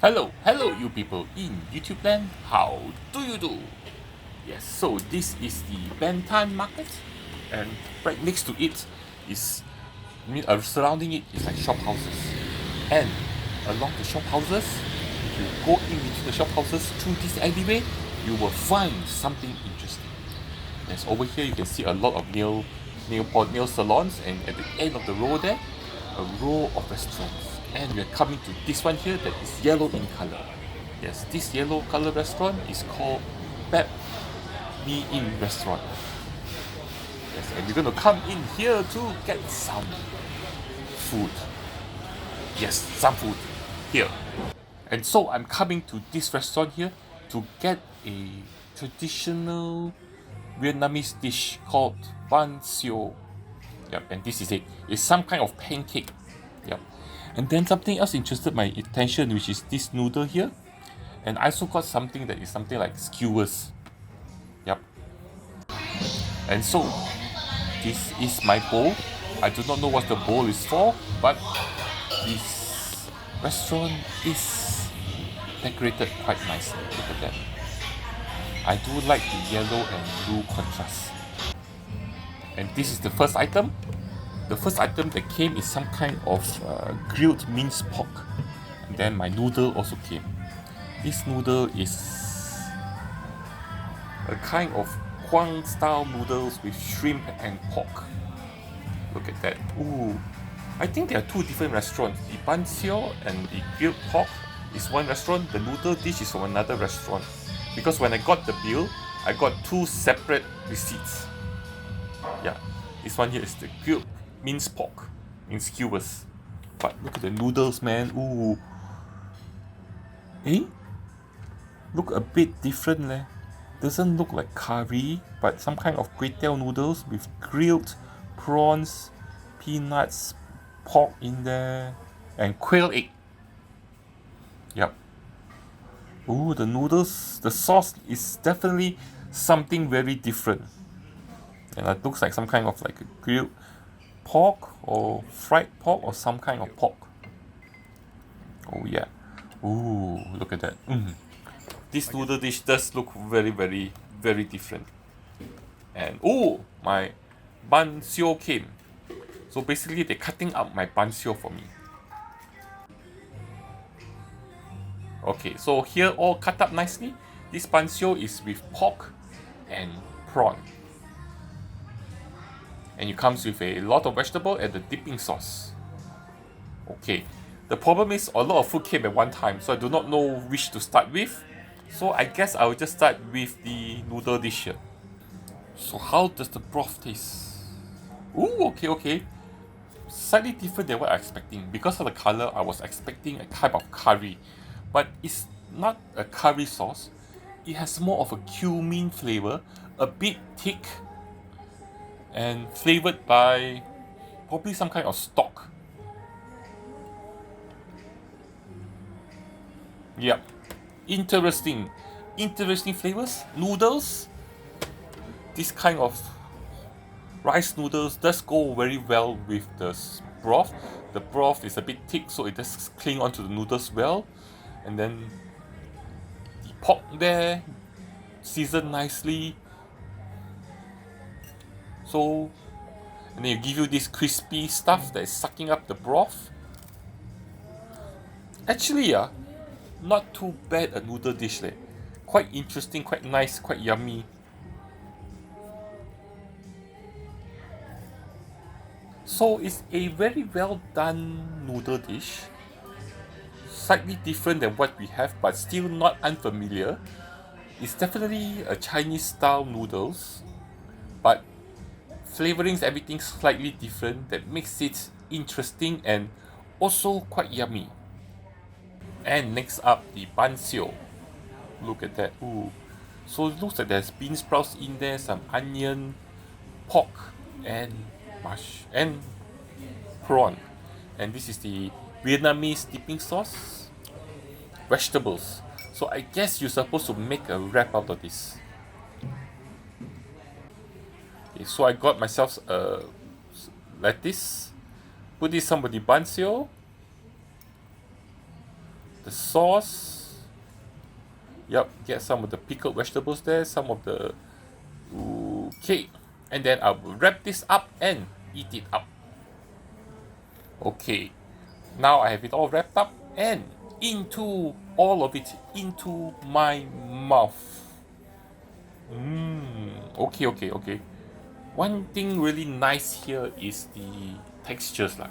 Hello you people in YouTube land, how do you do? Yes, so this is the Bantan market and right next to it is, surrounding it is like shop houses. And along the shop houses, if you go in into the shop houses through this alleyway, you will find something interesting. Yes, over here you can see a lot of nail salons, and at the end of the row there, a row of restaurants. And we are coming to this one here that is yellow in color. Yes, this yellow color restaurant is called Pep Me In Restaurant. Yes, and we're gonna come in here to get some food. Yes, some food here. And so I'm coming to this restaurant here to get a traditional Vietnamese dish called ban siêu. Yep, and this is it. It's some kind of pancake. Yep. And then something else interested my attention, which is this noodle here. And I also got something that is something like skewers. Yep. And so this is my bowl. I do not know what the bowl is for, but this restaurant is decorated quite nicely. Look at that. I do like the yellow and blue contrast. And this is the first item. The first item that came is some kind of grilled minced pork. And then my noodle also came. This noodle is a kind of Huang style noodles with shrimp and pork. Look at that. Ooh. I think there are two different restaurants. The ban siêu and the grilled pork is one restaurant. The noodle dish is from another restaurant. Because when I got the bill, I got two separate receipts. Yeah, this one here is the grilled minced pork in skewers. But look at the noodles, man. Ooh. Eh? Look a bit different leh. Doesn't look like curry, but some kind of kway teow noodles with grilled prawns, peanuts, pork in there, and quail egg. Yep. Ooh, the noodles, the sauce is definitely something very different. And it looks like some kind of like a grilled pork or fried pork or some kind of pork. Oh yeah. Ooh, look at that. This noodle dish does look very, very, very different. And oh, my ban siêu came. So basically, they're cutting up my ban siêu for me. Okay, so here all cut up nicely. This ban siêu is with pork and prawn. And it comes with a lot of vegetable and the dipping sauce. Okay, the problem is a lot of food came at one time, so I do not know which to start with. So I guess I will just start with the noodle dish here. So how does the broth taste? Ooh, okay. Slightly different than what I'm expecting. Because of the color, I was expecting a type of curry. But it's not a curry sauce. It has more of a cumin flavor, a bit thick, and flavored by probably some kind of stock. Yep. Interesting flavors. Noodles. This kind of rice noodles does go very well with the broth. The broth is a bit thick, so it does cling onto the noodles well. And then the pork there, seasoned nicely. So, and then you give you this crispy stuff that is sucking up the broth. Actually, not too bad a noodle dish leh. Quite interesting, quite nice, quite yummy. So it's a very well done noodle dish. Slightly different than what we have, but still not unfamiliar. It's definitely a Chinese style noodles, but flavorings, everything slightly different that makes it interesting and also quite yummy. And next up, the ban siêu. Look at that. Ooh. So it looks like there's bean sprouts in there, some onion, pork, and mush and prawn. And this is the Vietnamese dipping sauce. Vegetables. So I guess you're supposed to make a wrap out of this. Okay, so I got myself a lettuce. Put this some of the ban siêu. the sauce. Yep, get some of the pickled vegetables there, some of the okay, and then I will wrap this up and eat it up. Okay, now I have it all wrapped up and into all of it into my mouth. Okay. One thing really nice here is the textures lah.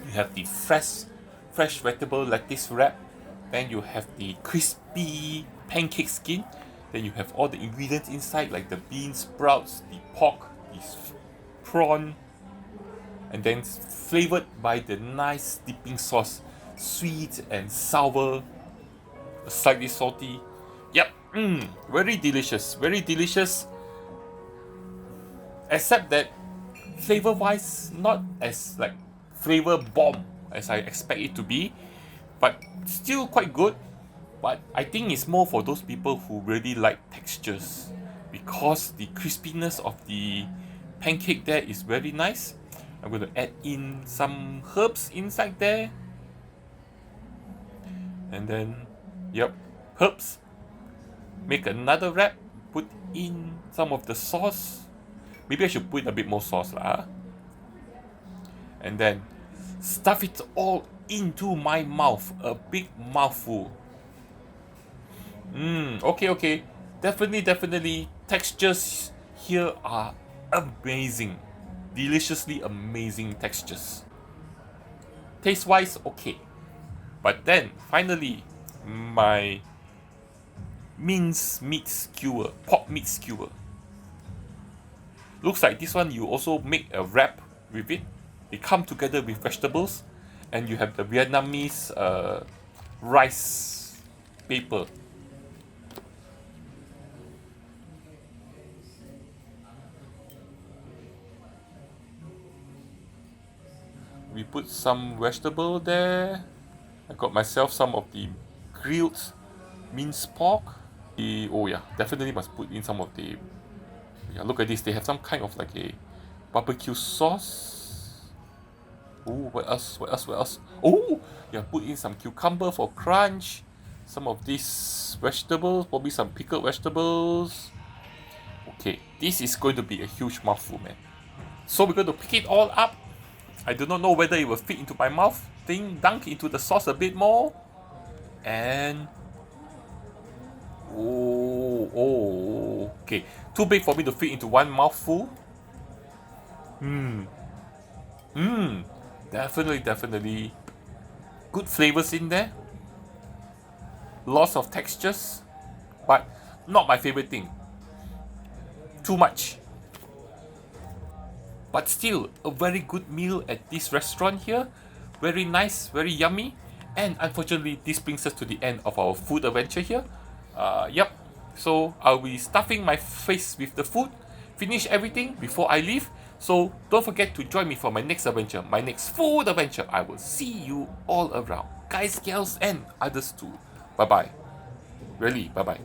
You have the fresh vegetable lettuce wrap, then you have the crispy pancake skin, then you have all the ingredients inside like the bean sprouts, the pork, the prawn, and then flavored by the nice dipping sauce, sweet and sour, slightly salty. Yep, very delicious, except that flavor wise not as like flavor bomb as I expect it to be, but still quite good. But I think it's more for those people who really like textures, because the crispiness of the pancake there is very nice. I'm going to add in some herbs inside there, and then yep, herbs. Make another wrap, put in some of the sauce. Maybe I should put a bit more sauce lah. And then stuff it all into my mouth, a big mouthful. Okay. Definitely. Textures here are amazing. Deliciously amazing textures. Taste-wise, okay. But then, finally, my minced meat skewer, pork meat skewer. Looks like this one you also make a wrap with it. They come together with vegetables, and you have the Vietnamese rice paper. We put some vegetable there. I got myself some of the grilled minced pork. Definitely must put in some of the. Yeah, look at this. They have some kind of like a barbecue sauce. Oh, what else? Oh, yeah, put in some cucumber for crunch. Some of these vegetables, probably some pickled vegetables. Okay, this is going to be a huge mouthful, man. So we're going to pick it all up. I do not know whether it will fit into my mouth. Dunk into the sauce a bit more. And okay. Too big for me to fit into one mouthful. Definitely. Good flavors in there. Lots of textures. But not my favorite thing. Too much. But still, a very good meal at this restaurant here. Very nice, very yummy. And unfortunately, this brings us to the end of our food adventure here. Yep. So I'll be stuffing my face with the food. Finish everything before I leave. So don't forget to join me for my next adventure, my next food adventure. I will see you all around. Guys, gals, and others too. Bye-bye. Really, bye-bye.